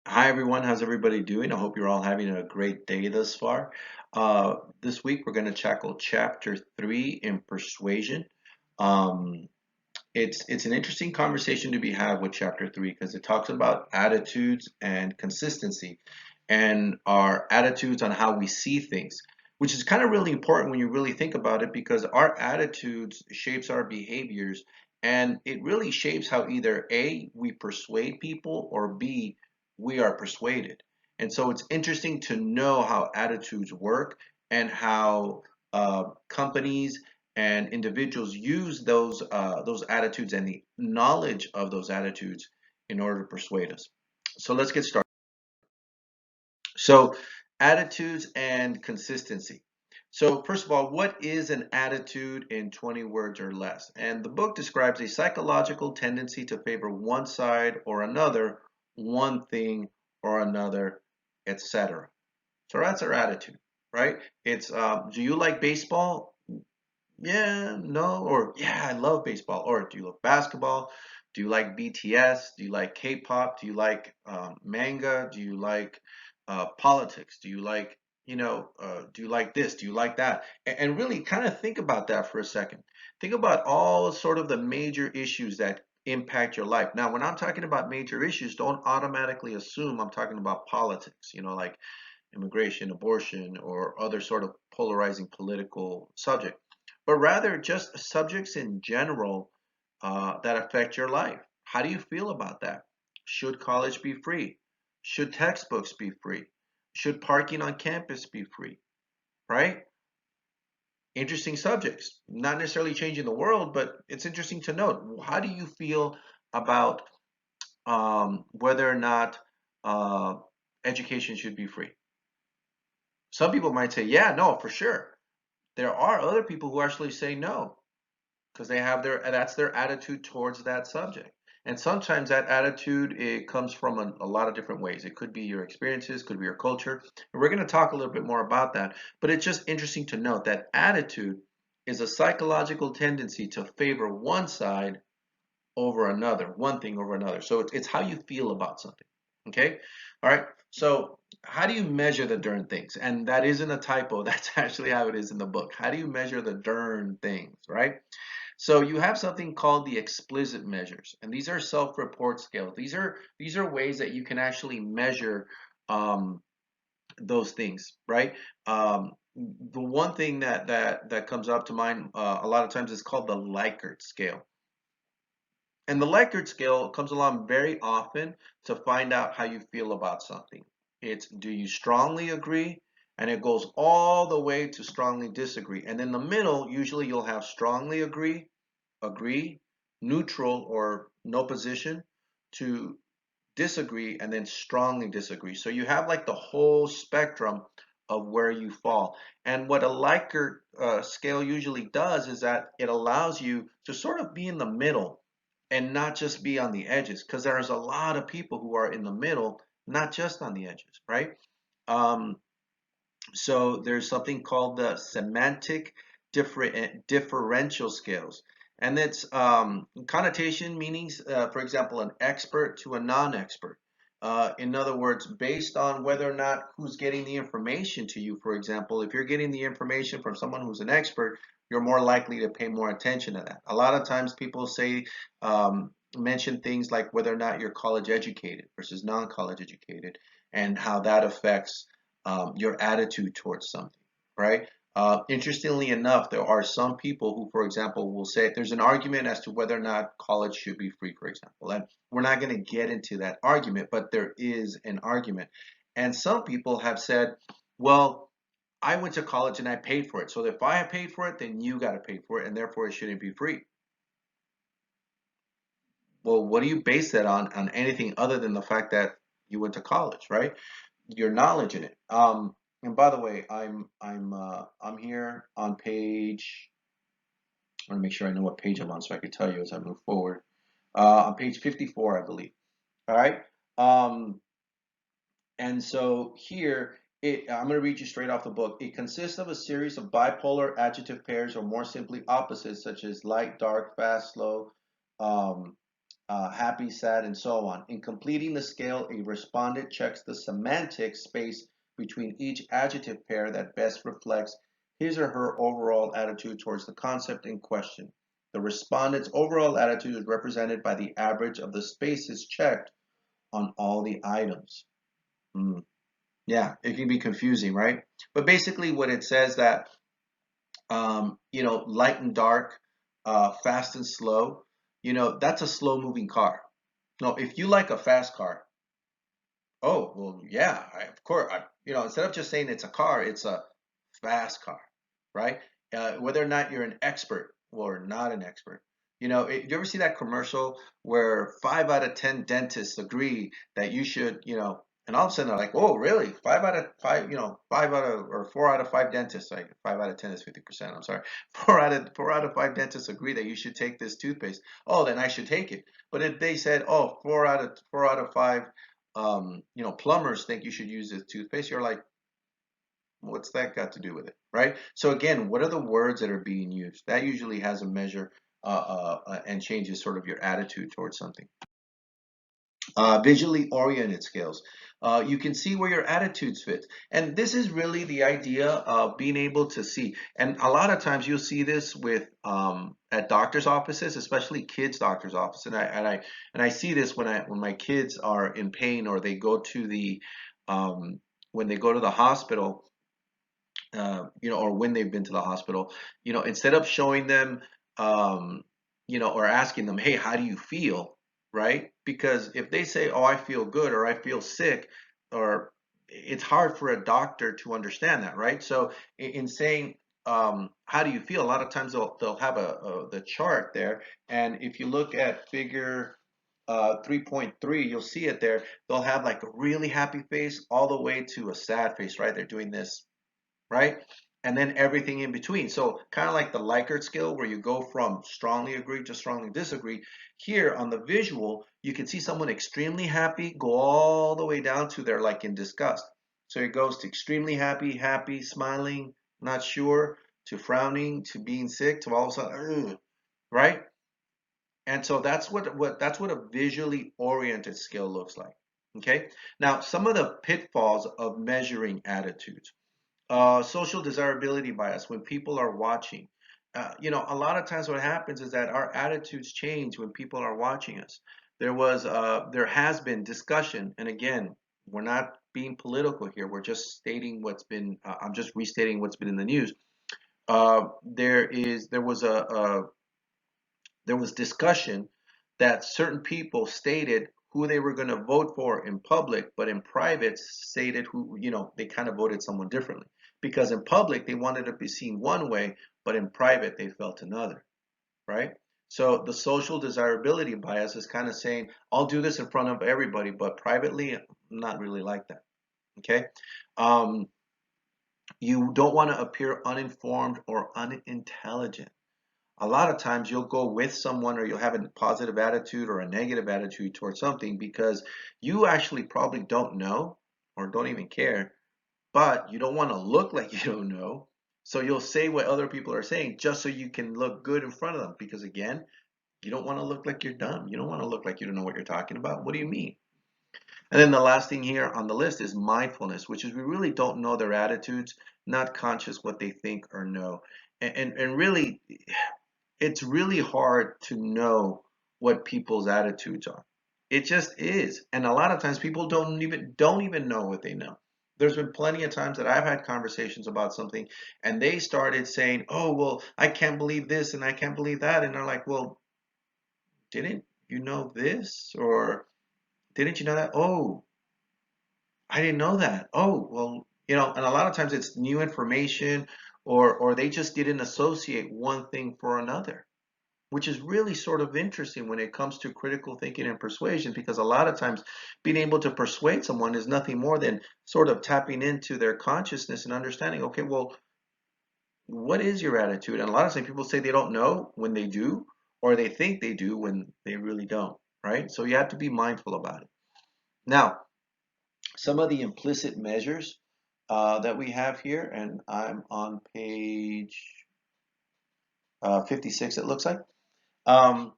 Hi everyone, how's everybody doing? I hope you're all having a great day thus far. This week we're going to tackle chapter 3 in Persuasion. Um, it's an interesting conversation to be had with chapter 3 because it talks about attitudes and consistency and our attitudes on how we see things, which is kind of really important when you really think about it because our attitudes shapes our behaviors and it really shapes how either A, we persuade people or B, we are persuaded. And so it's interesting to know how attitudes work and how companies and individuals use those attitudes and the knowledge of those attitudes in order to persuade us. So let's get started. So attitudes and consistency. So first of all, what is an attitude in 20 words or less? And the book describes a psychological tendency to favor one side or another, one thing or another, etc. So that's our attitude, right? It's do you like baseball? Yeah, no, or yeah, I love baseball. Or do you love basketball? Do you like BTS? Do you like K-pop? Do you like manga? Do you like politics? Do you like, do you like this? Do you like that? And really kind of think about that for a second. Think about all sort of the major issues that impact your life. Now, when I'm talking about major issues, don't automatically assume I'm talking about politics, like immigration, abortion, or other sort of polarizing political subject, but rather just subjects in general that affect your life. How do you feel about that? Should college be free? Should textbooks be free? Should parking on campus be free? Right? Interesting subjects. Not necessarily changing the world, but it's interesting to note. How do you feel about whether or not uh, education should be free? Some people might say, yeah, no, for sure. There are other people who actually say no because they have that's their attitude towards that subject. And sometimes that attitude it comes from a lot of different ways. It could be your experiences, could be your culture. And we're going to talk a little bit more about that. But it's just interesting to note that attitude is a psychological tendency to favor one side over another, one thing over another. So it's how you feel about something. Okay? All right. So how do you measure the darn things? And that isn't a typo. That's actually how it is in the book. How do you measure the darn things, right? So you have something called the explicit measures, and these are self-report scales. These are ways that you can actually measure um, those things, right? The one thing that comes up to mind a lot of times is called the Likert scale. And the Likert scale comes along very often to find out how you feel about something. It's do you strongly agree? And it goes all the way to strongly disagree. And in the middle, usually you'll have strongly agree, neutral or no position, to disagree, and then strongly disagree. So you have like the whole spectrum of where you fall. And what a Likert scale usually does is that it allows you to sort of be in the middle and not just be on the edges, because there's a lot of people who are in the middle, not just on the edges, right? Um, so there's something called the semantic differential scales. And it's connotation meanings, for example, an expert to a non-expert. In other words, based on whether or not who's getting the information to you, for example, if you're getting the information from someone who's an expert, you're more likely to pay more attention to that. A lot of times people say, mention things like whether or not you're college educated versus non-college educated and how that affects your attitude towards something, right? Interestingly enough, there are some people who, for example, will say there's an argument as to whether or not college should be free, for example. And we're not going to get into that argument, but there is an argument. And some people have said, well, I went to college and I paid for it. So if I paid for it, then you got to pay for it, and therefore it shouldn't be free. Well, what do you base that on anything other than the fact that you went to college, right? Your knowledge in it. And by the way, I'm here on page. I want to make sure I know what page I'm on so I can tell you as I move forward. On page 54, I believe. All right. Um, and so here, I'm going to read you straight off the book. It consists of a series of bipolar adjective pairs, or more simply opposites, such as light, dark, fast, slow, um, happy, sad, and so on. In completing the scale, a respondent checks the semantic space between each adjective pair that best reflects his or her overall attitude towards the concept in question. The respondent's overall attitude is represented by the average of the spaces checked on all the items. Hmm. Yeah, it can be confusing, right? But basically, what it says that light and dark, fast and slow, that's a slow moving car. No, if you like a fast car, oh, well, yeah, of course, instead of just saying it's a car, it's a fast car, right? Whether or not you're an expert or not an expert. You ever see that commercial where 5 out of 10 dentists agree that you should, and all of a sudden they're like, oh, really? 5 out of 5, 5 out of, or 4 out of 5 dentists, like 5 out of 10 is 50%, I'm sorry. 4 out of 5 dentists agree that you should take this toothpaste. Oh, then I should take it. But if they said, oh, 4 out of 5 plumbers think you should use this toothpaste, you're like, what's that got to do with it, right? So again, what are the words that are being used? That usually has a measure and changes sort of your attitude towards something. Visually oriented skills. You can see where your attitudes fit. And this is really the idea of being able to see. And a lot of times you'll see this with at doctors' offices, especially kids' doctors' office. And I see this when my kids are in pain or they go to the when they go to the hospital, or when they've been to the hospital, instead of showing them, or asking them, hey, how do you feel? Right? Because if they say, oh, I feel good or I feel sick, or it's hard for a doctor to understand that, right? So in saying, how do you feel? A lot of times they'll have the chart there, and if you look at figure 3.3, you'll see it there. They'll have like a really happy face all the way to a sad face, right? They're doing this, right? And then everything in between. So kind of like the Likert scale where you go from strongly agree to strongly disagree. Here on the visual, you can see someone extremely happy go all the way down to they're like in disgust. So it goes to extremely happy, happy, smiling, not sure, to frowning, to being sick, to all of a sudden, ugh, right? And so that's what a visually oriented skill looks like. Okay. Now, some of the pitfalls of measuring attitudes. Social desirability bias when people are watching. A lot of times what happens is that our attitudes change when people are watching us. There has been discussion, and again, we're not being political here. We're just stating what's been. I'm just restating what's been in the news. There was discussion that certain people stated who they were going to vote for in public, but in private stated who, they kind of voted someone differently. Because in public, they wanted to be seen one way, but in private, they felt another, right? So the social desirability bias is kind of saying, I'll do this in front of everybody, but privately, I'm not really like that, okay? Um, you don't want to appear uninformed or unintelligent. A lot of times you'll go with someone or you'll have a positive attitude or a negative attitude towards something because you actually probably don't know or don't even care, but you don't want to look like you don't know. So you'll say what other people are saying just so you can look good in front of them because again, you don't want to look like you're dumb. You don't want to look like you don't know what you're talking about. What do you mean? And then the last thing here on the list is mindfulness, which is we really don't know their attitudes, not conscious what they think or know. And really, it's really hard to know what people's attitudes are. It just is. And a lot of times people don't even know what they know. There's been plenty of times that I've had conversations about something and they started saying, "Oh, well, I can't believe this and I can't believe that." And they're like, "Well, didn't you know this or didn't you know that?" "Oh, I didn't know that." "Oh, well, and a lot of times it's new information or they just didn't associate one thing for another, which is really sort of interesting when it comes to critical thinking and persuasion, because a lot of times being able to persuade someone is nothing more than sort of tapping into their consciousness and understanding, okay, well, what is your attitude? And a lot of times people say they don't know when they do, or they think they do when they really don't, right? So you have to be mindful about it. Now, some of the implicit measures that we have here, and I'm on page 56, it looks like. Um,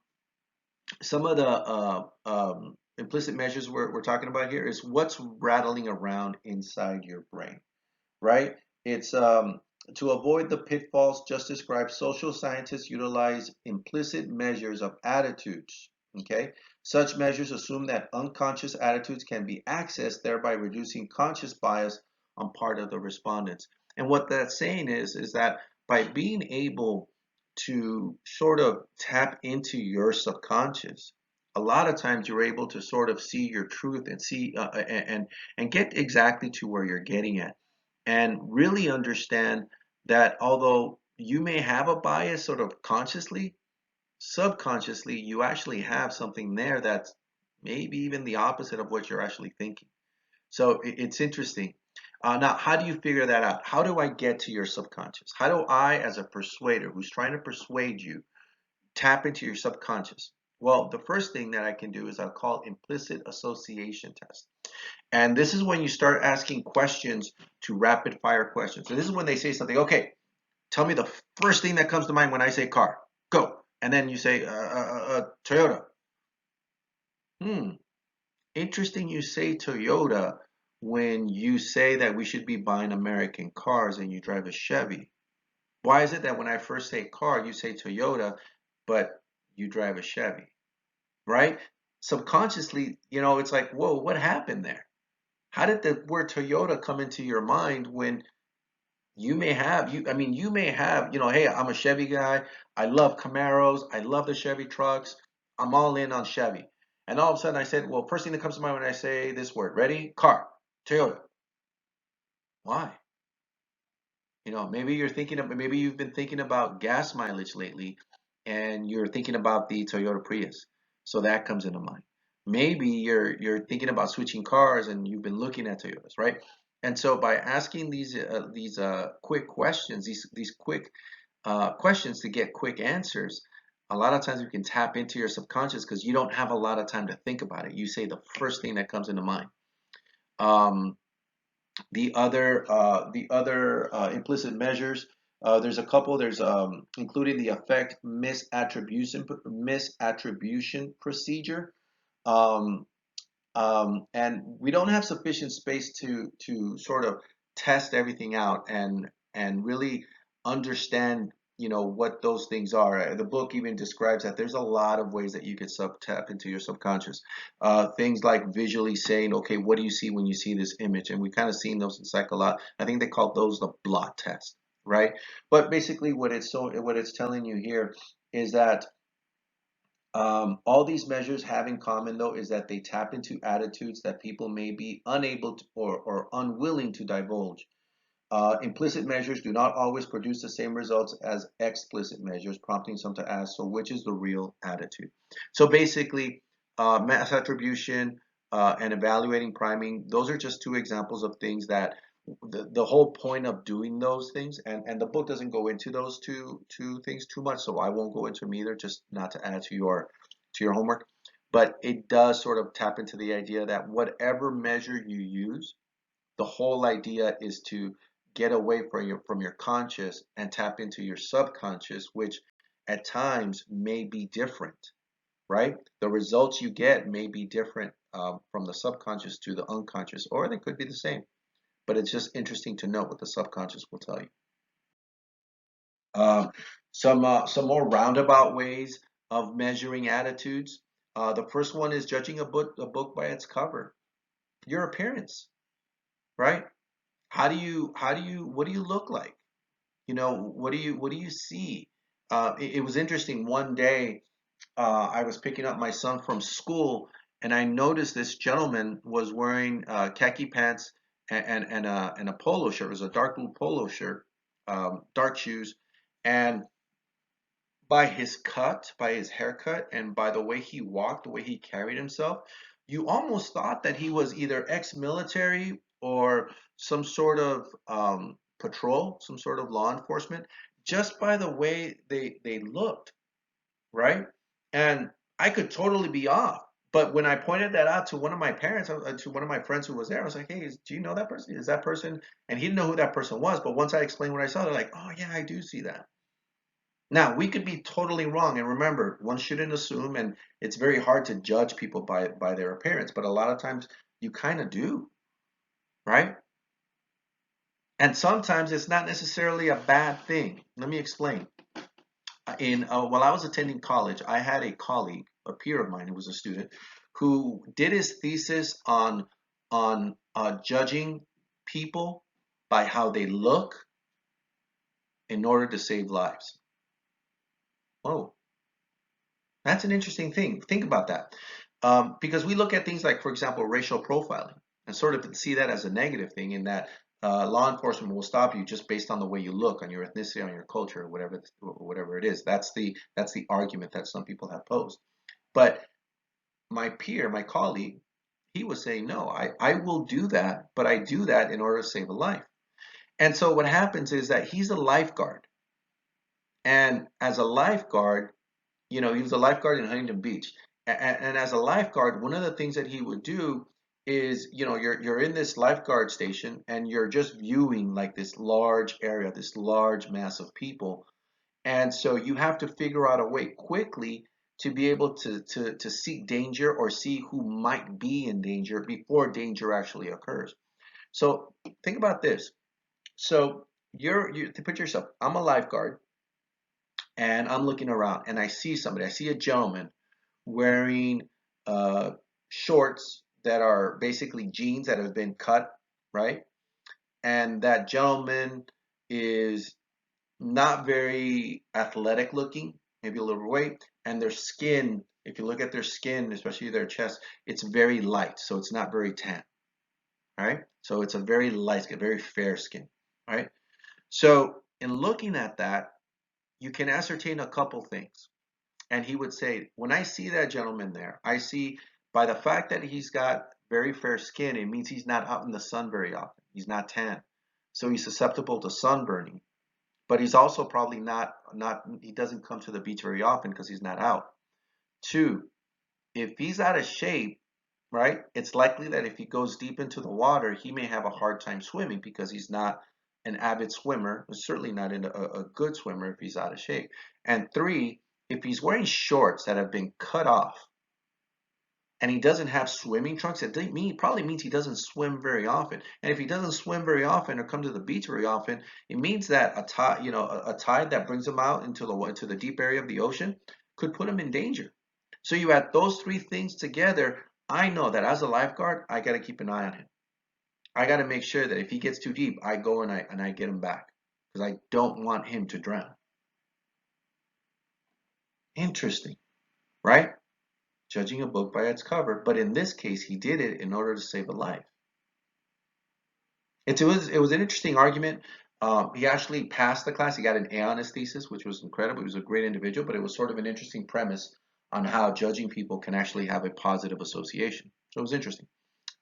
some of the implicit measures we're talking about here is what's rattling around inside your brain, right? It's to avoid the pitfalls just described, social scientists utilize implicit measures of attitudes. Okay, such measures assume that unconscious attitudes can be accessed, thereby reducing conscious bias on part of the respondents. And what that's saying is that by being able to sort of tap into your subconscious, a lot of times you're able to sort of see your truth and see and get exactly to where you're getting at, and really understand that although you may have a bias sort of consciously, subconsciously, you actually have something there that's maybe even the opposite of what you're actually thinking. So it's interesting. Now, how do you figure that out? How do I get to your subconscious? How do I, as a persuader who's trying to persuade you, tap into your subconscious? Well, the first thing that I can do is I'll call implicit association test. And this is when you start asking questions to rapid fire questions. So this is when they say something, okay, tell me the first thing that comes to mind when I say car. Go. And then you say Toyota. Hmm. Interesting you say Toyota when you say that we should be buying American cars and you drive a Chevy. Why is it that when I first say car, you say Toyota, but you drive a Chevy, right? Subconsciously, it's like, whoa, what happened there? How did the word Toyota come into your mind when you may have, hey, I'm a Chevy guy. I love Camaros. I love the Chevy trucks. I'm all in on Chevy. And all of a sudden I said, well, first thing that comes to mind when I say this word, ready? Car, Toyota. Why? Maybe you've been thinking about gas mileage lately and you're thinking about the Toyota Prius. So that comes into mind. Maybe you're thinking about switching cars and you've been looking at Toyotas, right? And so by asking these quick questions, these quick questions to get quick answers, a lot of times you can tap into your subconscious because you don't have a lot of time to think about it. You say the first thing that comes into mind. Um, the other implicit measures, there's a couple. There's including the effect misattribution procedure. Um, and we don't have sufficient space to sort of test everything out and really understand what those things are. The book even describes that there's a lot of ways that you could sub tap into your subconscious. Things like visually saying, okay, what do you see when you see this image? And we kind of seen those in psych a lot. I think they call those the blot test, right? But basically what it's telling you here is that all these measures have in common, though, is that they tap into attitudes that people may be unable to, or unwilling to divulge. Implicit measures do not always produce the same results as explicit measures, prompting some to ask, so which is the real attitude? So basically, mass attribution and evaluating priming, those are just two examples of things that the whole point of doing those things, and the book doesn't go into those two things too much, so I won't go into them either, just not to add to your homework. But it does sort of tap into the idea that whatever measure you use, the whole idea is to get away from your conscious and tap into your subconscious, which at times may be different, right? The results you get may be different from the subconscious to the unconscious, or they could be the same. But it's just interesting to note what the subconscious will tell you. Um, some more roundabout ways of measuring attitudes. The first one is judging a book by its cover. Your appearance, right? What do you look like? What do you see? It was interesting. One day, I was picking up my son from school, and I noticed this gentleman was wearing khaki pants and a polo shirt. It was a dark blue polo shirt, dark shoes, and by his cut, by his haircut, and by the way he walked, the way he carried himself, you almost thought that he was either ex-military or some sort of patrol, some sort of law enforcement, just by the way they looked, right? And I could totally be off. But when I pointed that out to one of my parents, to one of my friends who was there, I was like, "Hey, do you know that person? Is that person?" And he didn't know who that person was. But once I explained what I saw, they're like, "Oh yeah, I do see that." Now, we could be totally wrong, and remember, one shouldn't assume, and it's very hard to judge people by their appearance, but a lot of times you kind of do, right? And sometimes it's not necessarily a bad thing. Let me explain. In While I was attending college, I had a colleague, a peer of mine who was a student, who did his thesis on judging people by how they look in order to save lives. Oh, that's an interesting thing. Think about that. Because we look at things like, for example, racial profiling and sort of see that as a negative thing in that law enforcement will stop you just based on the way you look, on your ethnicity, on your culture, or whatever it is. That's the argument that some people have posed. But my peer, my colleague, he was saying, no, I will do that, but I do that in order to save a life. And so what happens is that he's a lifeguard. And as a lifeguard, he was a lifeguard in Huntington Beach. And as a lifeguard, one of the things that he would do is, you're in this lifeguard station and you're just viewing like this large area, this large mass of people. And so you have to figure out a way quickly to be able to seek danger or see who might be in danger before danger actually occurs. So think about this. So you to put yourself, I'm a lifeguard and I'm looking around and I see somebody, I see a gentleman wearing uh, shorts that are basically jeans that have been cut, right? And that gentleman is not very athletic looking, maybe a little overweight, and their skin, if you look at their skin, especially their chest, it's very light, so it's not very tan, right? So it's a very light skin, very fair skin, right? So in looking at that, you can ascertain a couple things. And he would say, when I see that gentleman there, I see by the fact that he's got very fair skin, it means he's not out in the sun very often. He's not tan. So he's susceptible to sunburning. But he's also probably not he doesn't come to the beach very often because he's not out. Two, if he's out of shape, right, it's likely that if he goes deep into the water, he may have a hard time swimming because he's not an avid swimmer, certainly not a good swimmer if he's out of shape. And three, if he's wearing shorts that have been cut off and he doesn't have swimming trunks, probably means he doesn't swim very often. And if he doesn't swim very often or come to the beach very often, it means that a tide that brings him out into the deep area of the ocean could put him in danger. So you add those three things together, I know that as a lifeguard, I got to keep an eye on him. I got to make sure that if he gets too deep, I go and I get him back because I don't want him to drown. Interesting, right? Judging a book by its cover, but in this case, he did it in order to save a life. It was an interesting argument. He actually passed the class. He got an A on his thesis, which was incredible. He was a great individual, but it was sort of an interesting premise on how judging people can actually have a positive association. So it was interesting.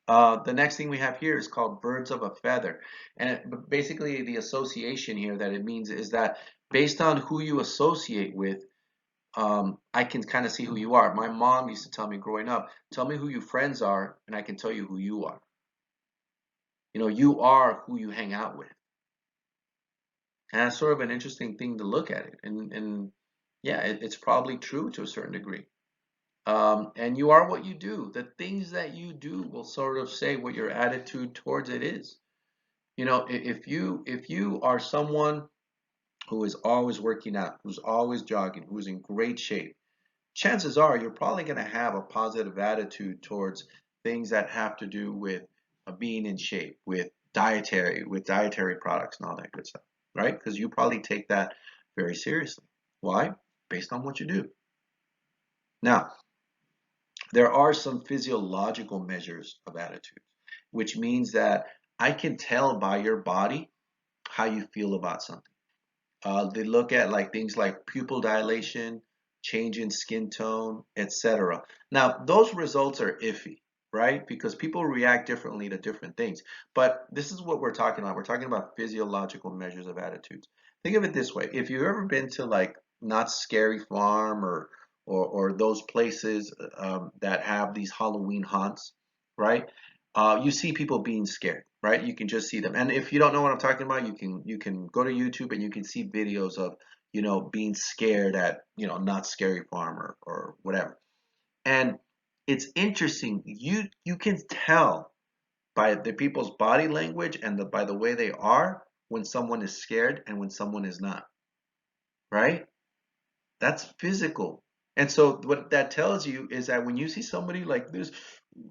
The next thing we have here is called birds of a feather. And basically the association here that it means is that based on who you associate with, I can kind of see who you are. My mom used to tell me growing up, tell me who your friends are, and I can tell you who you are. You are who you hang out with. And that's sort of an interesting thing to look at it. And yeah, it's probably true to a certain degree. And you are what you do. The things that you do will sort of say what your attitude towards it is. If you are someone who is always working out, who's always jogging, who's in great shape, chances are you're probably going to have a positive attitude towards things that have to do with being in shape, with dietary products and all that good stuff, right? Because you probably take that very seriously. Why? Based on what you do. Now, there are some physiological measures of attitude, which means that I can tell by your body how you feel about something. They look at like things like pupil dilation, change in skin tone, etc. Now, those results are iffy, right? Because people react differently to different things. But this is what we're talking about. We're talking about physiological measures of attitudes. Think of it this way. If you've ever been to like Knott's Scary Farm or those places that have these Halloween haunts, right? You see people being scared, right? You can just see them. And if you don't know what I'm talking about, you can go to YouTube and you can see videos of, being scared at, not scary farm or whatever. And it's interesting. You can tell by the people's body language and by the way they are when someone is scared and when someone is not, right? That's physical. And so what that tells you is that when you see somebody like this,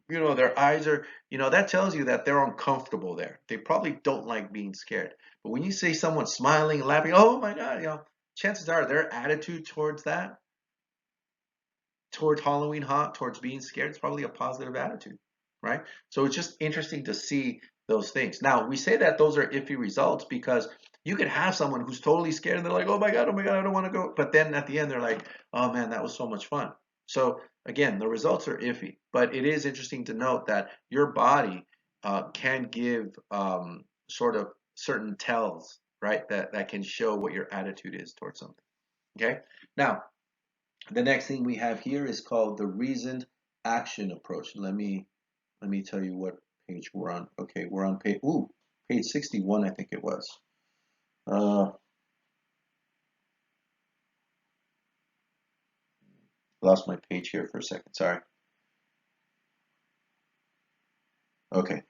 their eyes are, that tells you that they're uncomfortable there. They probably don't like being scared. But when you see someone smiling and laughing, oh my God, chances are their attitude towards that, towards Halloween Haunt, towards being scared, it's probably a positive attitude, right? So it's just interesting to see those things. Now, we say that those are iffy results because you could have someone who's totally scared and they're like, oh my God, I don't want to go. But then at the end, they're like, oh man, that was so much fun. So again, the results are iffy, but it is interesting to note that your body can give sort of certain tells, right? That can show what your attitude is towards something. Okay. Now, the next thing we have here is called the reasoned action approach. Let me tell you what page we're on. Okay, we're on page 61, I think it was. Uh, Lost my page here for a second. Sorry. Okay,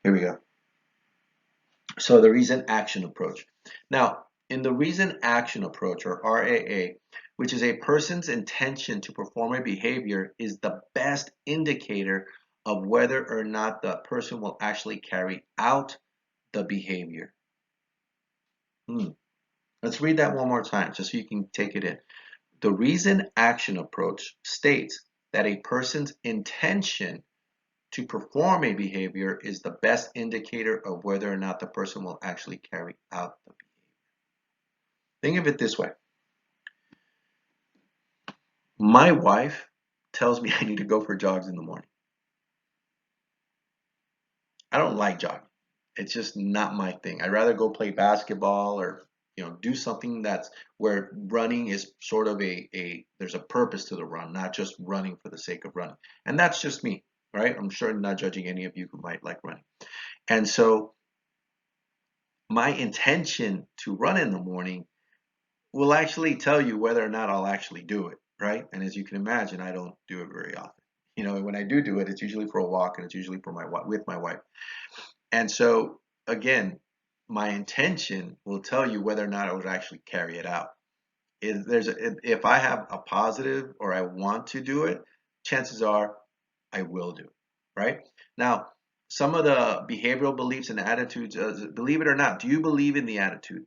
here we go. So the reason action approach. Now, in the reason action approach, or RAA, which is a person's intention to perform a behavior, is the best indicator of whether or not the person will actually carry out the behavior. Let's read that one more time just so you can take it in. The reason action approach states that a person's intention to perform a behavior is the best indicator of whether or not the person will actually carry out the behavior. Think of it this way. My wife tells me I need to go for jogs in the morning. I don't like jogging. It's just not my thing. I'd rather go play basketball or do something that's where running is sort of there's a purpose to the run, not just running for the sake of running. And that's just me, right? I'm sure I'm not judging any of you who might like running. And so my intention to run in the morning will actually tell you whether or not I'll actually do it, right? And as you can imagine, I don't do it very often. When I do it, it's usually for a walk and it's usually for with my wife. And so again, my intention will tell you whether or not I would actually carry it out. If I have a positive or I want to do it, chances are I will do it, right? Now, some of the behavioral beliefs and attitudes, believe it or not, do you believe in the attitude?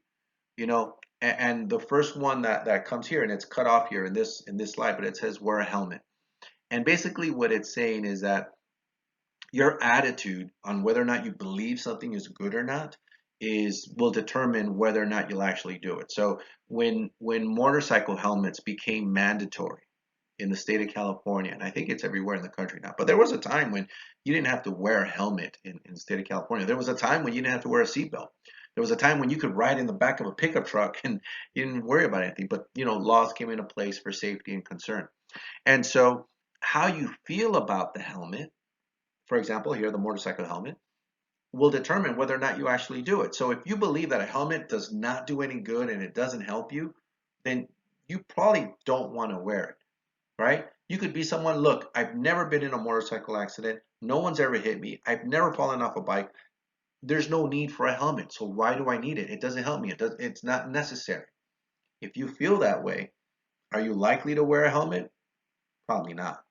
And the first one that comes here, and it's cut off here in this slide, but it says wear a helmet. And basically what it's saying is that your attitude on whether or not you believe something is good or not will determine whether or not you'll actually do it. So when motorcycle helmets became mandatory in the state of California, and I think it's everywhere in the country now, but there was a time when you didn't have to wear a helmet in the state of California. There was a time when you didn't have to wear a seatbelt. There was a time when you could ride in the back of a pickup truck and you didn't worry about anything. But laws came into place for safety and concern. And so how you feel about the helmet, for example, here, the motorcycle helmet, will determine whether or not you actually do it. So if you believe that a helmet does not do any good and it doesn't help you, then you probably don't want to wear it, right? You could be someone, look, I've never been in a motorcycle accident. No one's ever hit me. I've never fallen off a bike. There's no need for a helmet. So why do I need it? It doesn't help me. It's not necessary. If you feel that way, are you likely to wear a helmet? Probably not.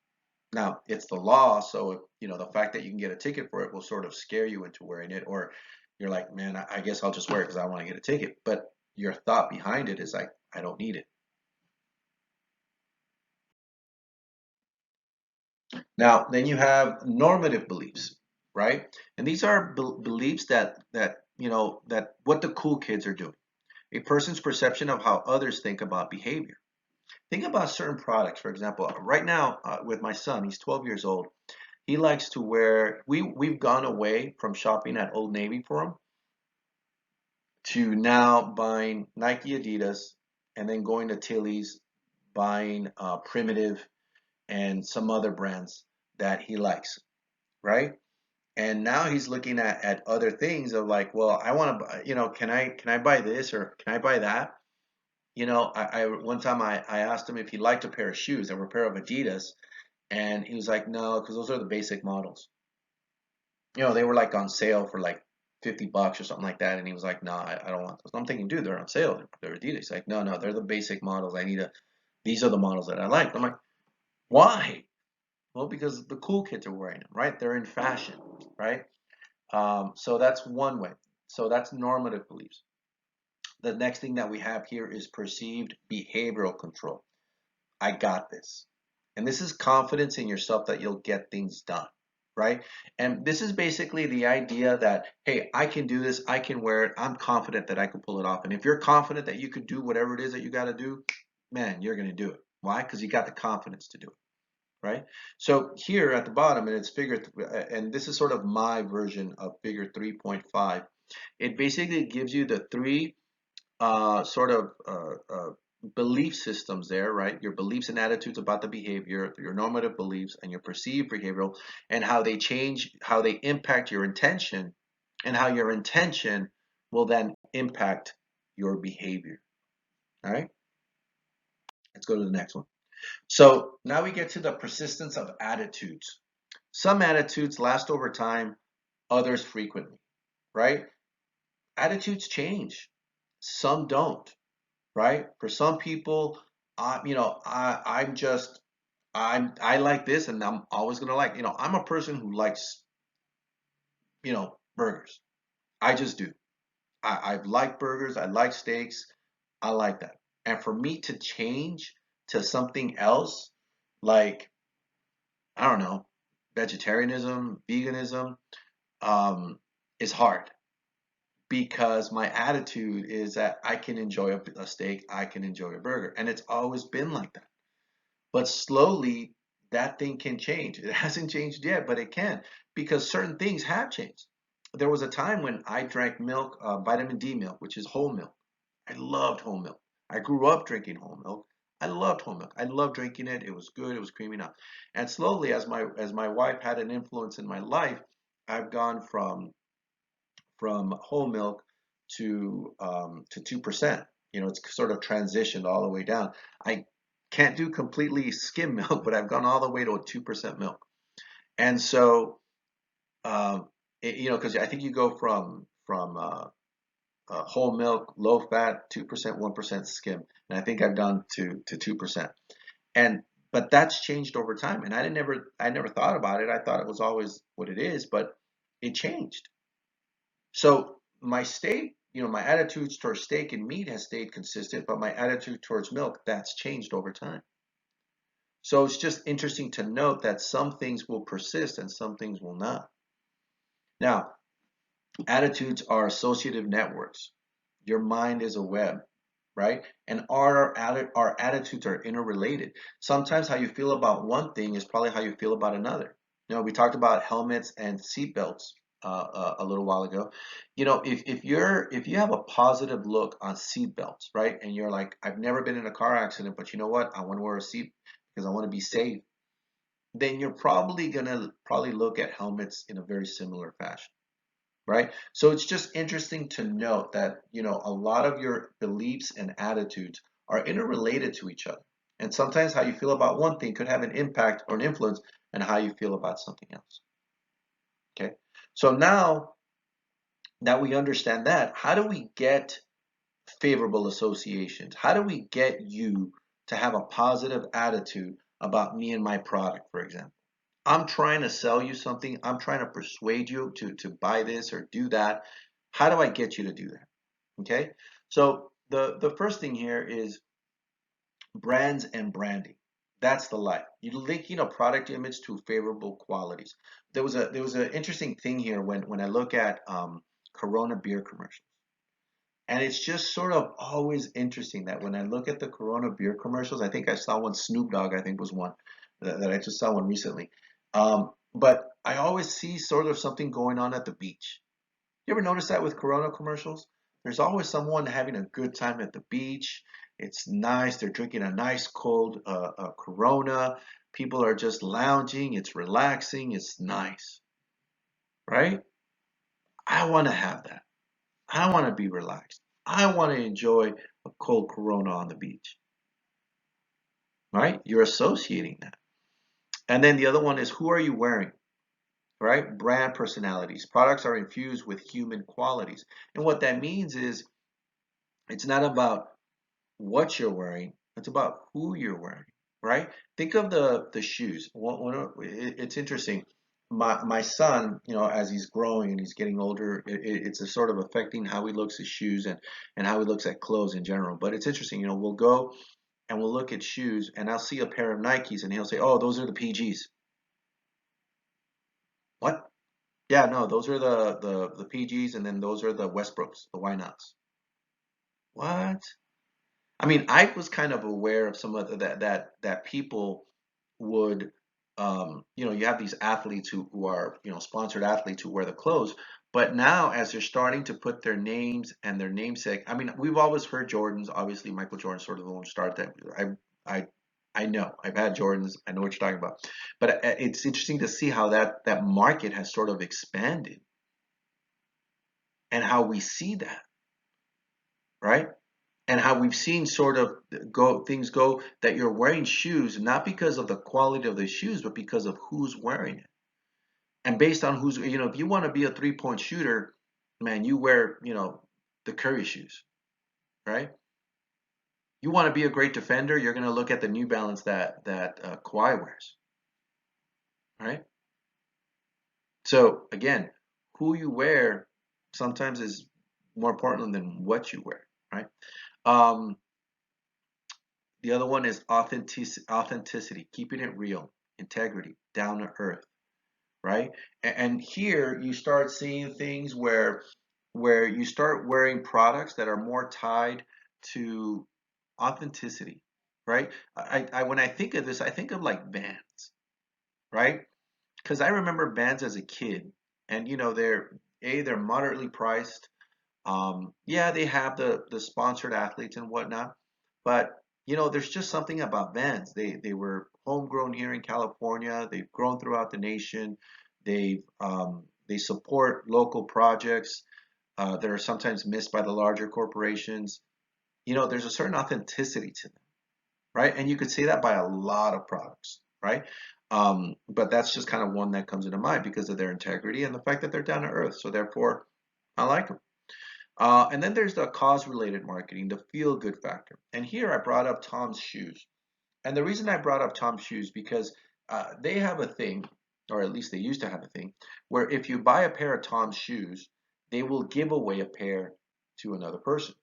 Now, it's the law, so the fact that you can get a ticket for it will sort of scare you into wearing it, or you're like, man, I guess I'll just wear it because I want to get a ticket. But your thought behind it is like, I don't need it. Now, then you have normative beliefs, right? And these are beliefs that what the cool kids are doing. A person's perception of how others think about behavior. Think about certain products. For example, right now with my son, he's 12 years old. He likes to wear. We've gone away from shopping at Old Navy for him to now buying Nike, Adidas, and then going to Tilly's, buying Primitive and some other brands that he likes, right? And now he's looking at other things of like, well, I want to, can I buy this or can I buy that? I one time I asked him if he liked a pair of shoes. They were a pair of Adidas, and he was like, no, because those are the basic models. They were like on sale for like $50 or something like that. And he was like, no, I don't want those. I'm thinking, dude, they're on sale. They're Adidas. He's like, no, no, they're the basic models. These are the models that I like. I'm like, why? Well, because the cool kids are wearing them, right? They're in fashion, right? So that's one way. So that's normative beliefs. The next thing that we have here is perceived behavioral control. I got this. And this is confidence in yourself that you'll get things done, right? And this is basically the idea that, hey, I can do this, I can wear it, I'm confident that I can pull it off. And if you're confident that you could do whatever it is that you got to do, man, you're going to do it. Why? Because you got the confidence to do it, right? So here at the bottom, and it's and this is sort of my version of figure 3.5. It basically gives you the three sort of belief systems there, right? Your beliefs and attitudes about the behavior, your normative beliefs, and your perceived behavioral, and how they change, how they impact your intention, and how your intention will then impact your behavior. All right, let's go to the next one. So now we get to the persistence of attitudes. Some attitudes last over time, others frequently, right? Attitudes change, some don't, right? For some people, I like this, and I'm always gonna like. I'm a person who likes burgers. I just do. I like burgers. I like steaks. I like that. And for me to change to something else, like I don't know, vegetarianism, veganism, um, is hard because my attitude is that I can enjoy a steak, I can enjoy a burger, and it's always been like that. But slowly, that thing can change. It hasn't changed yet, but it can because certain things have changed. There was a time when I drank milk, vitamin D milk, which is whole milk. I loved whole milk. I grew up drinking whole milk. I loved whole milk. I loved drinking it. It was good. It was creamy enough. And slowly, as my wife had an influence in my life, I've gone from whole milk to 2%. It's sort of transitioned all the way down. I can't do completely skim milk, but I've gone all the way to a 2% milk. And so, because I think you go from whole milk, low fat, 2%, 1% skim, and I think I've gone to 2%. And but that's changed over time, and I never thought about it. I thought it was always what it is, but it changed. So my attitudes towards steak and meat has stayed consistent, but my attitude towards milk, that's changed over time. So it's just interesting to note that some things will persist and some things will not. Now, attitudes are associative networks. Your mind is a web, right? And our attitudes are interrelated. Sometimes how you feel about one thing is probably how you feel about another. We talked about helmets and seatbelts a little while ago. If you have a positive look on seatbelts, right, and you're like, I've never been in a car accident, but you know what? I want to wear a seat because I want to be safe. Then you're probably gonna look at helmets in a very similar fashion, right? So it's just interesting to note that, a lot of your beliefs and attitudes are interrelated to each other. And sometimes how you feel about one thing could have an impact or an influence on how you feel about something else. Okay. So now that we understand that, how do we get favorable associations? How do we get you to have a positive attitude about me and my product, for example? I'm trying to sell you something. I'm trying to persuade you to buy this or do that. How do I get you to do that? Okay. So the first thing here is brands and branding. That's the light. You link, product image to favorable qualities. There was an interesting thing here when I look at Corona beer commercials. And it's just sort of always interesting that when I look at the Corona beer commercials, I think I saw one, Snoop Dogg, I think was one that I just saw one recently. But I always see sort of something going on at the beach. You ever notice that with Corona commercials? There's always someone having a good time at the beach. It's nice. They're drinking a nice cold Corona. People are just lounging. It's relaxing. It's nice, right? I want to have that. I want to be relaxed. I want to enjoy a cold Corona on the beach, right? You're associating that. And then the other one is who are you wearing, right? Brand personalities. Products are infused with human qualities. And what that means is it's not about what you're wearing, it's about who you're wearing, right? Think of the shoes. It's interesting. My son, as he's growing and he's getting older, it's a sort of affecting how he looks at shoes and how he looks at clothes in general. But it's interesting, we'll go and we'll look at shoes and I'll see a pair of Nikes and he'll say, "Oh, those are the PGs." What? Yeah, no, those are the PGs and then those are the Westbrooks, the why nots. What? I mean, I was kind of aware of some of that people would, you have these athletes who are, sponsored athletes who wear the clothes, but now as they're starting to put their names and their namesake, I mean, we've always heard Jordans. Obviously, Michael Jordan sort of the one who started that. I know. I've had Jordans. I know what you're talking about, but it's interesting to see how that market has sort of expanded and how we see that, right? And how we've seen sort of go that you're wearing shoes not because of the quality of the shoes, but because of who's wearing it. And based on who's, if you want to be a 3-point shooter, man, you wear, the Curry shoes, right? You want to be a great defender, you're going to look at the New Balance that Kawhi wears, right? So again, who you wear sometimes is more important than what you wear, right? Um, The other one is authenticity, keeping it real, integrity, down to earth, right? And here you start seeing things where you start wearing products that are more tied to authenticity, right? I when I think of this, I think of like Vans, right? Because I remember Vans as a kid, and they're moderately priced. Yeah, they have the sponsored athletes and whatnot, but there's just something about Vans. They were homegrown here in California. They've grown throughout the nation. They support local projects that are sometimes missed by the larger corporations. There's a certain authenticity to them, right? And you could say that by a lot of products, right? But that's just kind of one that comes into mind because of their integrity and the fact that they're down to earth. So therefore, I like them. And then there's the cause-related marketing, the feel-good factor. And here I brought up Tom's shoes. And the reason I brought up Tom's shoes because they have a thing, or at least they used to have a thing, where if you buy a pair of Tom's shoes, they will give away a pair to another person,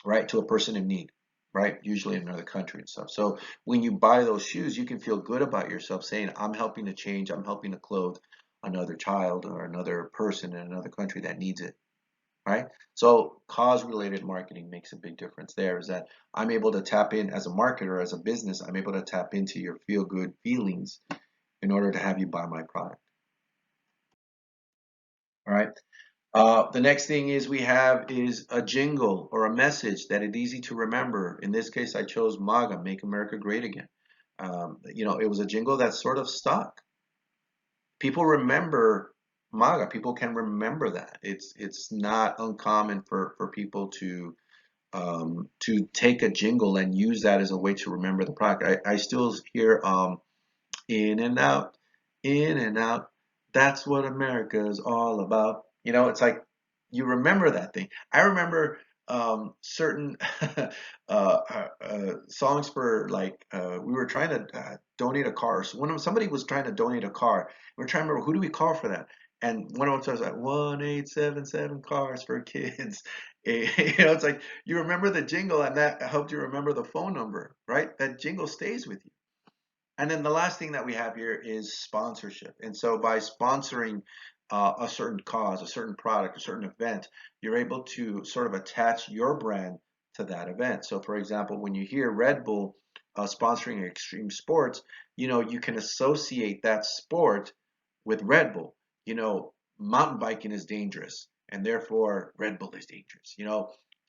right? To a person in need, right? Usually in another country and stuff. So when you buy those shoes, you can feel good about yourself saying, I'm helping to change, I'm helping to clothe another child or another person in another country that needs it, right? So cause related marketing makes a big difference there is that I'm able to tap in as a marketer, as a business, I'm able to tap into your feel good feelings in order to have you buy my product. All right. The next thing is we have is a jingle or a message that is easy to remember. In this case, I chose MAGA, Make America Great Again. It was a jingle that sort of stuck. People remember MAGA. People can remember that. It's not uncommon for people to take a jingle and use that as a way to remember the product. I still hear in and out, in and out. That's what America is all about. It's like you remember that thing. I remember certain songs for like we were trying to donate a car. So when somebody was trying to donate a car, we are trying to remember who do we call for that. And one of them was like 1877 cars for kids. It's like you remember the jingle, and that helped you remember the phone number, right? That jingle stays with you. And then the last thing that we have here is sponsorship. And so by sponsoring a certain cause, a certain product, a certain event, you're able to sort of attach your brand to that event. So for example, when you hear Red Bull sponsoring extreme sports, you can associate that sport with Red Bull. Mountain biking is dangerous, and therefore Red Bull is dangerous.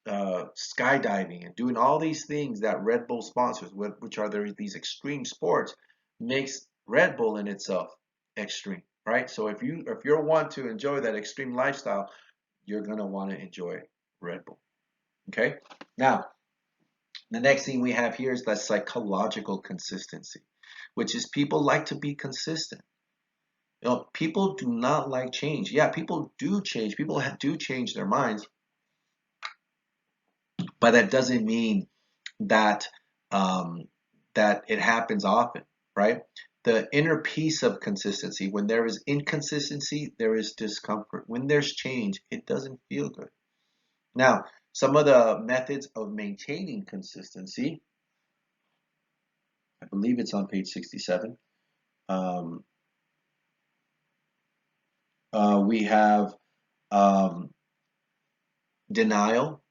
Skydiving and doing all these things that Red Bull sponsors, which are these extreme sports, makes Red Bull in itself extreme, right? So if you're want to enjoy that extreme lifestyle, you're gonna want to enjoy it Red Bull. Okay. Now, the next thing we have here is that psychological consistency, which is people like to be consistent. People do not like change. Yeah, people do change. People do change their minds, but that doesn't mean that um, that it happens often, right? The inner peace of consistency. When there is inconsistency, there is discomfort. When there's change, it doesn't feel good. Now, some of the methods of maintaining consistency, I believe it's on page 67. Um, we have um, denial,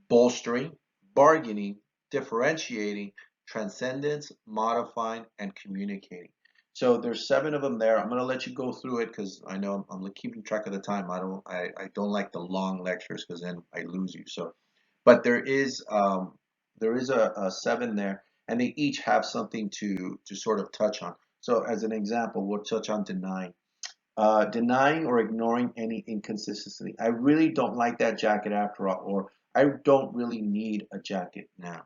bolstering, bargaining, differentiating, transcendence, modifying, and communicating. So there's 7 of them there. I'm going to let you go through it because I know I'm keeping track of the time. I don't like the long lectures because then I lose you. So, but there is a 7 there, and they each have something to sort of touch on. So as an example, we'll touch on denying. Denying or ignoring any inconsistency. I really don't like that jacket after all, or I don't really need a jacket now,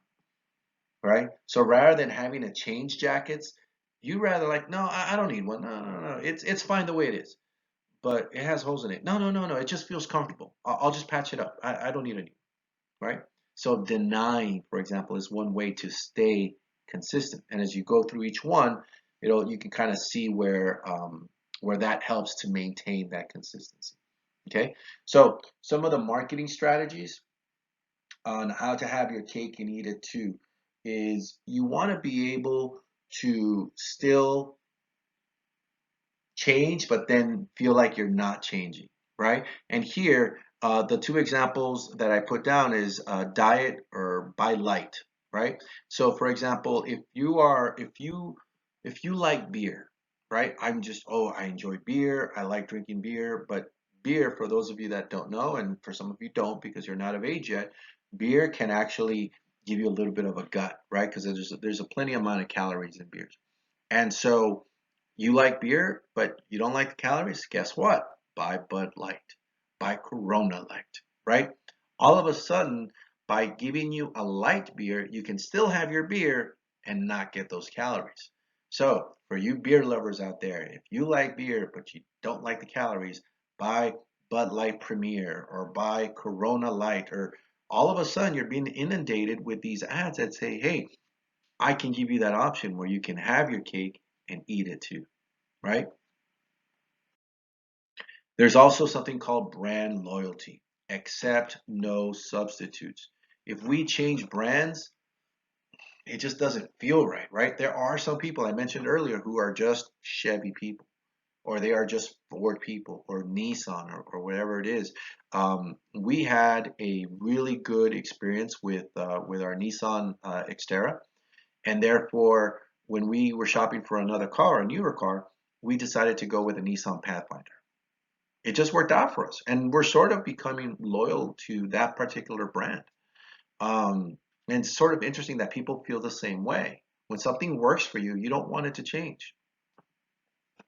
right? So rather than having to change jackets, you rather like, no, I don't need one. No, no, no, it's fine the way it is, but it has holes in it. No, no, no, no, it just feels comfortable. I'll just patch it up. I don't need a new, right? So denying, for example, is one way to stay consistent. And as you go through each one, you can kind of see where that helps to maintain that consistency. Okay, so some of the marketing strategies on how to have your cake and eat it too is you want to be able to still change, but then feel like you're not changing, right? And here, the 2 examples that I put down is diet or by light, right? So, for example, if you like beer, right? I enjoy beer. I like drinking beer, but beer, for those of you that don't know, and for some of you don't because you're not of age yet, beer can actually give you a little bit of a gut, right? Because there's a plenty amount of calories in beers. And so you like beer, but you don't like the calories? Guess what? Buy Bud Light, buy Corona Light, right? All of a sudden, by giving you a light beer, you can still have your beer and not get those calories. So, for you beer lovers out there, if you like beer but you don't like the calories, buy Bud Light Premier or buy Corona Light, or all of a sudden you're being inundated with these ads that say, hey, I can give you that option where you can have your cake and eat it too, right? There's also something called brand loyalty. Accept no substitutes. If we change brands, it just doesn't feel right, right? There are some people I mentioned earlier who are just Chevy people, or they are just Ford people, or Nissan, or whatever it is. We had a really good experience with our Nissan Xterra, and therefore, when we were shopping for another car, a newer car, we decided to go with a Nissan Pathfinder. It just worked out for us, and we're sort of becoming loyal to that particular brand. Um, and it's sort of interesting that people feel the same way. When something works for you, you don't want it to change.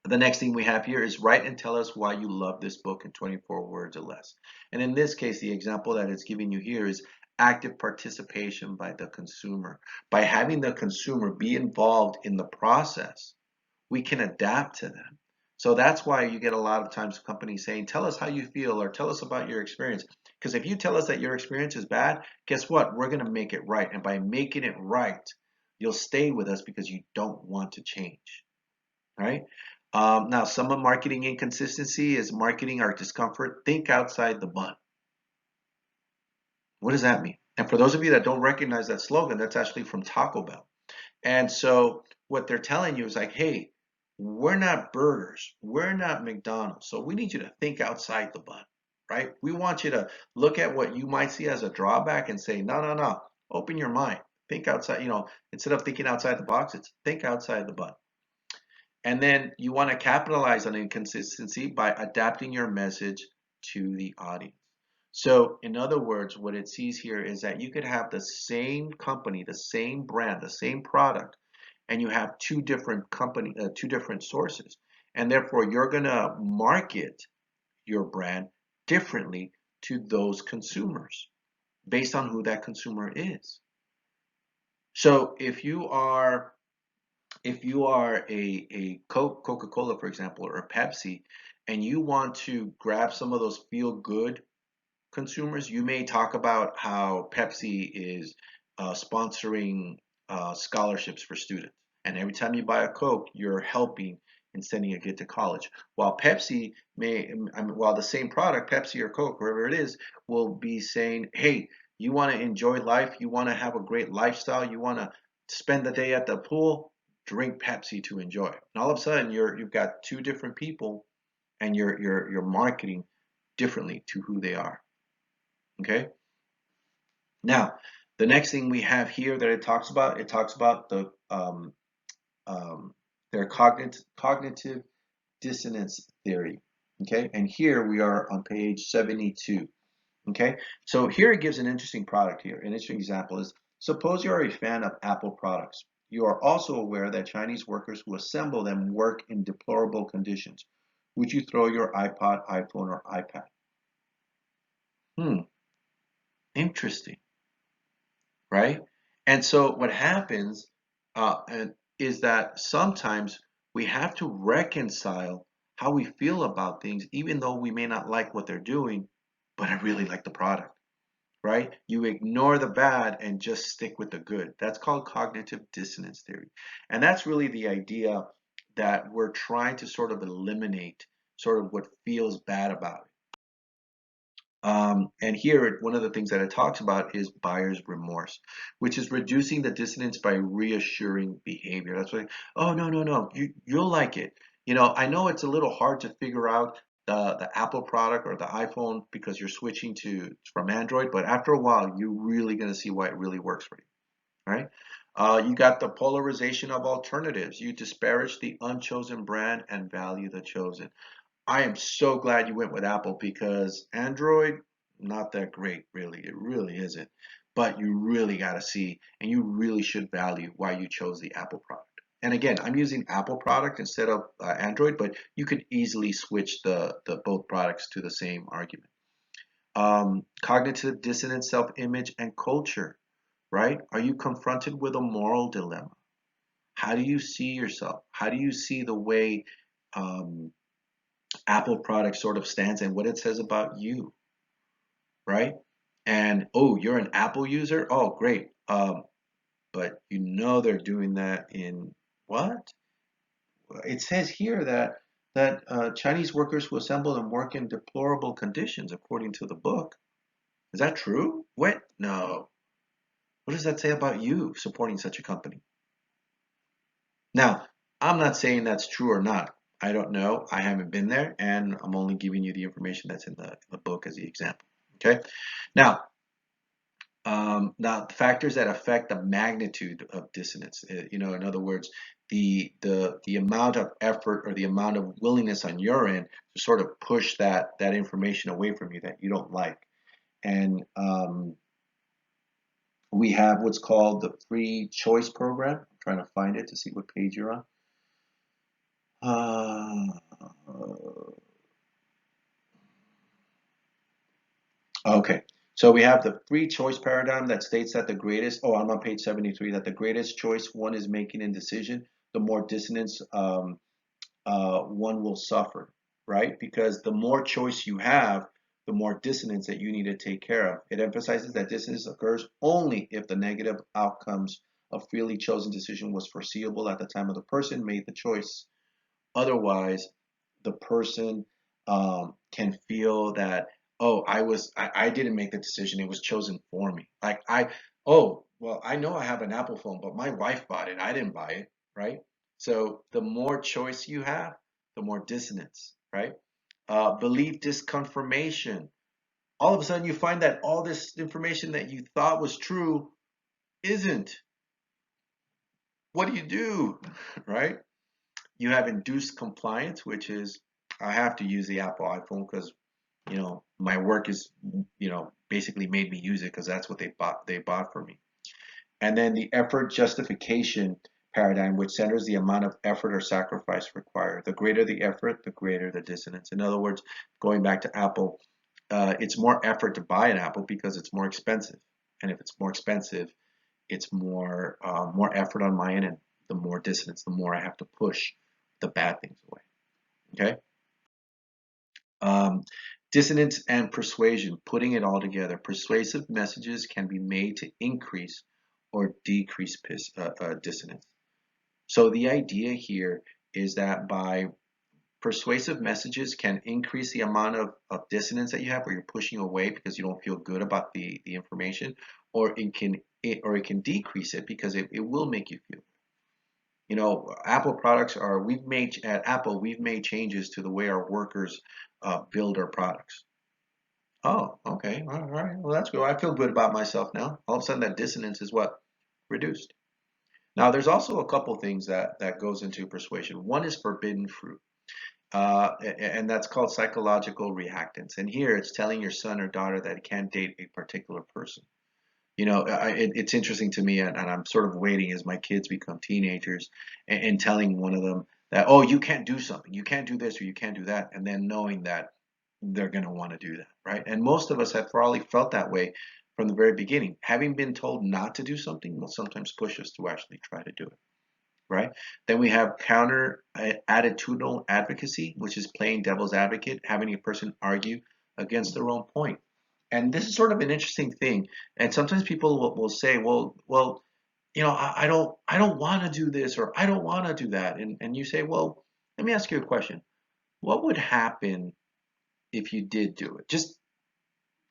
The next thing we have here is write and tell us why you love this book in 24 words or less. And in this case, the example that it's giving you here is active participation by the consumer. By having the consumer be involved in the process, we can adapt to them. So that's why you get a lot of times companies saying, tell us how you feel or tell us about your experience. Because if you tell us that your experience is bad, guess what? We're going to make it right. And by making it right, you'll stay with us because you don't want to change. Right? Now, some of marketing inconsistency is marketing our discomfort. Think outside the bun. What does that mean? And for those of you that don't recognize that slogan, that's actually from Taco Bell. And so what they're telling you is like, hey, we're not burgers. We're not McDonald's. So we need you to think outside the bun, right? We want you to look at what you might see as a drawback and say, no, no, no, open your mind. Think outside, instead of thinking outside the box, it's think outside the bun. And then you want to capitalize on inconsistency by adapting your message to the audience. So, in other words, what it sees here is that you could have the same company, the same brand, the same product, and you have two different sources, and therefore you're going to market your brand differently to those consumers. based on who that consumer is. So if you are a Coca-Cola, for example, or a Pepsi, and you want to grab some of those feel good consumers, you may talk about how Pepsi is sponsoring scholarships for students. And every time you buy a Coke, you're helping in sending a kid to college. While Pepsi while the same product, Pepsi or Coke, wherever it is, will be saying, hey, you want to enjoy life, you want to have a great lifestyle, you want to spend the day at the pool, drink Pepsi to enjoy. And all of a sudden, you've got two different people, and you're marketing differently to who they are. Okay. Now, the next thing we have here that it talks about um, their cognitive dissonance theory. Okay, and here we are on page 72. Okay, so here it gives an interesting product here. An interesting example is, suppose you are a fan of Apple products. You are also aware that Chinese workers who assemble them work in deplorable conditions. Would you throw your iPod, iPhone, or iPad? Hmm, interesting. Right? And so what happens is that sometimes we have to reconcile how we feel about things, even though we may not like what they're doing, but I really like the product, right? You ignore the bad and just stick with the good. That's called cognitive dissonance theory. And that's really the idea that we're trying to sort of eliminate sort of what feels bad about it. And here, one of the things that it talks about is buyer's remorse, which is reducing the dissonance by reassuring behavior. That's why, oh, no, no, no, you'll like it. I know it's a little hard to figure out the Apple product or the iPhone because you're switching from Android, but after a while, you're really going to see why it really works for you, right? You got the polarization of alternatives. You disparage the unchosen brand and value the chosen. I am so glad you went with Apple because Android, not that great, really. It really isn't. But you really got to see, and you really should value why you chose the Apple product. And again, I'm using Apple product instead of Android, but you could easily switch the both products to the same argument. Cognitive dissonance, self-image, and culture, right? Are you confronted with a moral dilemma? How do you see yourself? How do you see the way um, Apple product sort of stands and what it says about you, right? And oh, you're an Apple user? Oh, great. But they're doing that in what? It says here that Chinese workers who assemble and work in deplorable conditions, according to the book. Is that true? What? No. What does that say about you supporting such a company? Now, I'm not saying that's true or not. I don't know. I haven't been there, and I'm only giving you the information that's in the book as the example. Okay. Now, now factors that affect the magnitude of dissonance. In other words, the amount of effort or the amount of willingness on your end to sort of push that information away from you that you don't like. And we have what's called the free choice program. I'm trying to find it to see what page you're on. Uh, okay. So we have the free choice paradigm that states that I'm on page 73, that the greatest choice one is making in decision, the more dissonance one will suffer, right? Because the more choice you have, the more dissonance that you need to take care of. It emphasizes that dissonance occurs only if the negative outcomes of freely chosen decision was foreseeable at the time of the person made the choice. Otherwise, the person can feel that, oh, I didn't make the decision, it was chosen for me. Oh, well, I know I have an Apple phone, but my wife bought it, I didn't buy it, right? So the more choice you have, the more dissonance, right? Belief disconfirmation. All of a sudden, you find that all this information that you thought was true isn't. What do you do, right? You have induced compliance, which is I have to use the Apple iPhone because my work is basically made me use it because that's what they bought for me. And then the effort justification paradigm, which centers the amount of effort or sacrifice required. The greater the effort, the greater the dissonance. In other words, going back to Apple, it's more effort to buy an apple because it's more expensive. And if it's more expensive, it's more effort on my end, and the more dissonance, the more I have to push the bad things away. Okay. Um, Dissonance and persuasion, putting it all together. Persuasive messages can be made to increase or decrease dissonance. So the idea here is that by persuasive messages can increase the amount of dissonance that you have, where you're pushing away because you don't feel good about the information, or it can decrease it because it will make you feel. You know, Apple products are, we've made at Apple, we've made changes to the way our workers build our products. Oh, okay, all right. Well, that's good. I feel good about myself now. All of a sudden, that dissonance is what reduced. Now, there's also a couple things that goes into persuasion. One is forbidden fruit, and that's called psychological reactance. And here, it's telling your son or daughter that it can't date a particular person. You know, it's interesting to me, and I'm sort of waiting as my kids become teenagers, and telling one of them that, oh, you can't do something, you can't do this, or you can't do that, and then knowing that they're going to want to do that, right? And most of us have probably felt that way from the very beginning. Having been told not to do something will sometimes push us to actually try to do it, right? Then we have counter attitudinal advocacy, which is playing devil's advocate, having a person argue against their own point. And this is sort of an interesting thing. And sometimes people will say, well, you know, I don't want to do this, or I don't want to do that. And you say, well, let me ask you a question. What would happen if you did do it? Just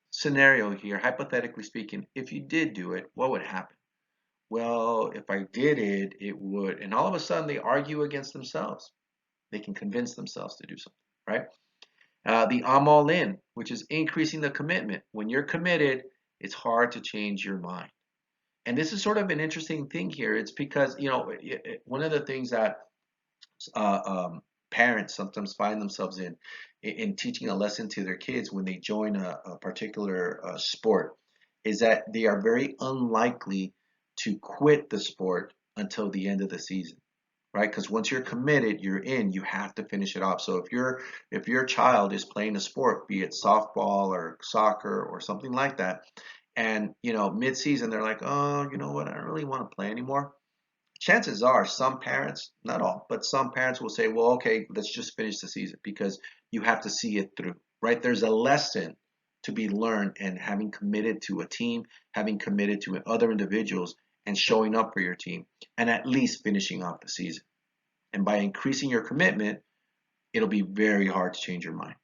scenario here, hypothetically speaking, if you did do it, what would happen? Well, if I did it, it would. And all of a sudden, they argue against themselves. They can convince themselves to do something, right? The I'm all in, which is increasing the commitment. When you're committed, it's hard to change your mind. And this is sort of an interesting thing here. It's because, you know, one of the things that uh, um, parents sometimes find themselves in teaching a lesson to their kids when they join a particular sport is that they are very unlikely to quit the sport until the end of the season, right? Because once you're committed, you're in, you have to finish it off. So if your child is playing a sport, be it softball or soccer or something like that, and you know, mid-season they're like, oh, you know what, I don't really want to play anymore. Chances are some parents, not all, but some parents will say, well, okay, let's just finish the season, because you have to see it through, right? There's a lesson to be learned in having committed to a team, having committed to other individuals, and showing up for your team, and at least finishing off the season. And by increasing your commitment, it'll be very hard to change your mind.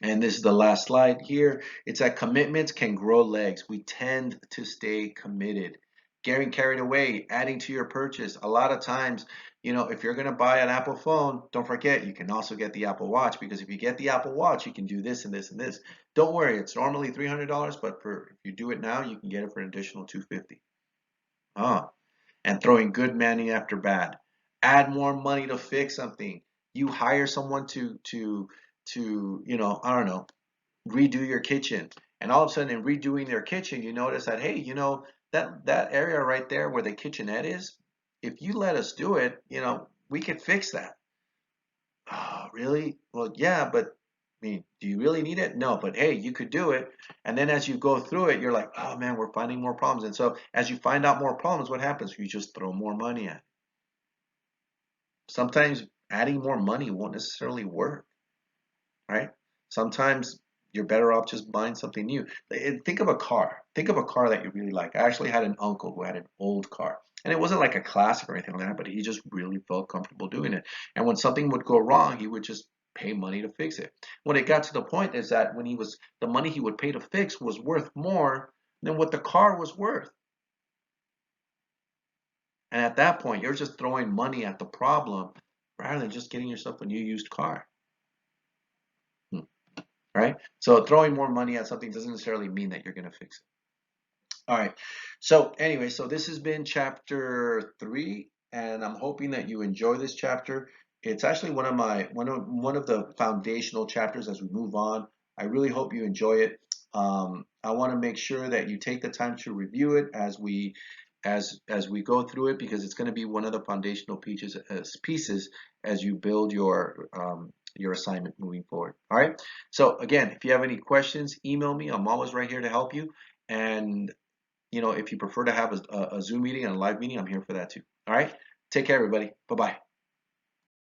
And this is the last slide here. It's that commitments can grow legs. We tend to stay committed. Getting carried away, adding to your purchase. A lot of times, you know, if you're going to buy an Apple phone, don't forget you can also get the Apple Watch, because if you get the Apple Watch, you can do this and this and this. Don't worry, it's normally $300, but if you do it now, you can get it for an additional $250. Ah, and throwing good money after bad. Add more money to fix something. You hire someone to you know, I don't know, redo your kitchen, and all of a sudden in redoing their kitchen, you notice that, hey, you know, that area right there where the kitchenette is, if you let us do it, you know, we could fix that. Oh, really? Well, yeah, but I mean, do you really need it? No, but hey, you could do it. And then as you go through it, you're like, oh man, we're finding more problems. And so as you find out more problems, what happens? You just throw more money at it. Sometimes adding more money won't necessarily work, right? Sometimes you're better off just buying something new. Think of a car. Think of a car that you really like. I actually had an uncle who had an old car. And it wasn't like a classic or anything like that, but he just really felt comfortable doing it. And when something would go wrong, he would just pay money to fix it. When it got to the point is that when the money he would pay to fix was worth more than what the car was worth. And at that point, you're just throwing money at the problem rather than just getting yourself a new used car. Hmm. Right? So throwing more money at something doesn't necessarily mean that you're going to fix it. All right. So anyway, so this has been chapter 3, and I'm hoping that you enjoy this chapter. It's actually one of the foundational chapters as we move on. I really hope you enjoy it. I want to make sure that you take the time to review it as we go through it, because it's going to be one of the foundational pieces as you build your assignment moving forward. All right. So again, if you have any questions, email me. I'm always right here to help you. And if you prefer to have a Zoom meeting and a live meeting, I'm here for that too. All right. Take care, everybody. Bye bye.